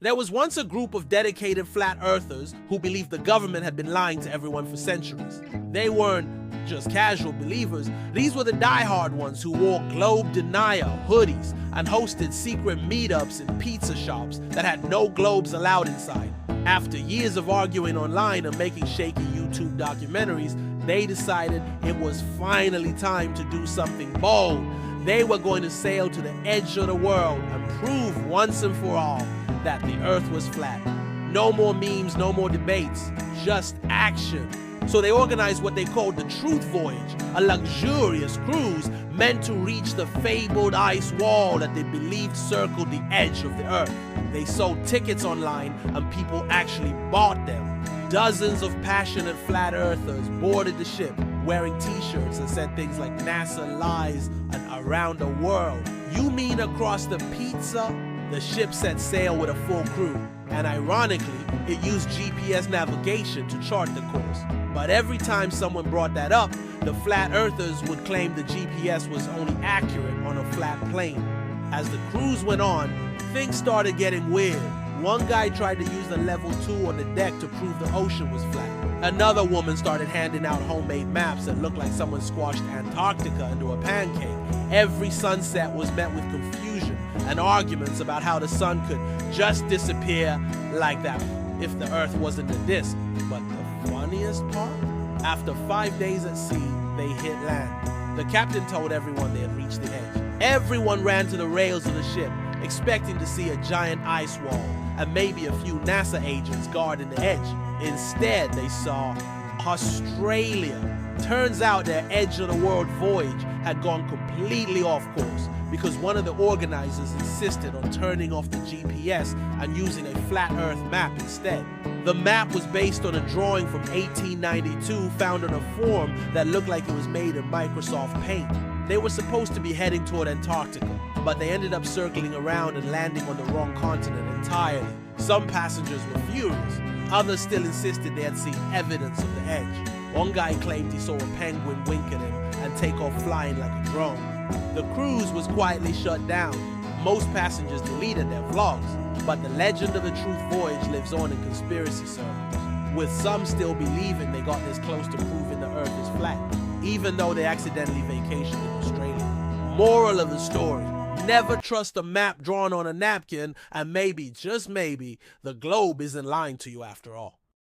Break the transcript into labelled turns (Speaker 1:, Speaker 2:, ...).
Speaker 1: There was once a group of dedicated flat earthers who believed the government had been lying to everyone for centuries. They weren't just casual believers, these were the diehard ones who wore globe denier hoodies and hosted secret meetups in pizza shops that had no globes allowed inside. After years of arguing online and making shaky YouTube documentaries, they decided it was finally time to do something bold. They were going to sail to the edge of the world and prove once and for all that the earth was flat. No more memes, no more debates, just action. So they organized what they called the Truth Voyage, a luxurious cruise meant to reach the fabled ice wall that they believed circled the edge of the earth. They sold tickets online and people actually bought them. Dozens of passionate flat earthers boarded the ship wearing t-shirts and said things like NASA lies and around the world. You mean across the pizza? The ship set sail with a full crew, and ironically, it used GPS navigation to chart the course. But every time someone brought that up, the flat earthers would claim the GPS was only accurate on a flat plane. As the cruise went on, things started getting weird. One guy tried to use the level 2 on the deck to prove the ocean was flat. Another woman started handing out homemade maps that looked like someone squashed Antarctica into a pancake. Every sunset was met with confusion and arguments about how the sun could just disappear like that if the earth wasn't a disk. But the funniest part? After 5 days at sea, they hit land. The captain told everyone they had reached the edge. Everyone ran to the rails of the ship, expecting to see a giant ice wall and maybe a few NASA agents guarding the edge. Instead, they saw Australia. Turns out their edge of the world voyage had gone completely off course because one of the organizers insisted on turning off the GPS and using a flat earth map instead. The map was based on a drawing from 1892 found on a form that looked like it was made in Microsoft Paint. They were supposed to be heading toward Antarctica, but they ended up circling around and landing on the wrong continent entirely. Some passengers were furious. Others still insisted they had seen evidence of the edge. One guy claimed he saw a penguin wink at him and take off flying like a drone. The cruise was quietly shut down. Most passengers deleted their vlogs, but the legend of the Truth Voyage lives on in conspiracy circles, with some still believing they got this close to proving the earth is flat, even though they accidentally vacationed in Australia. Moral of the story: never trust a map drawn on a napkin, and maybe, just maybe, the globe isn't lying to you after all.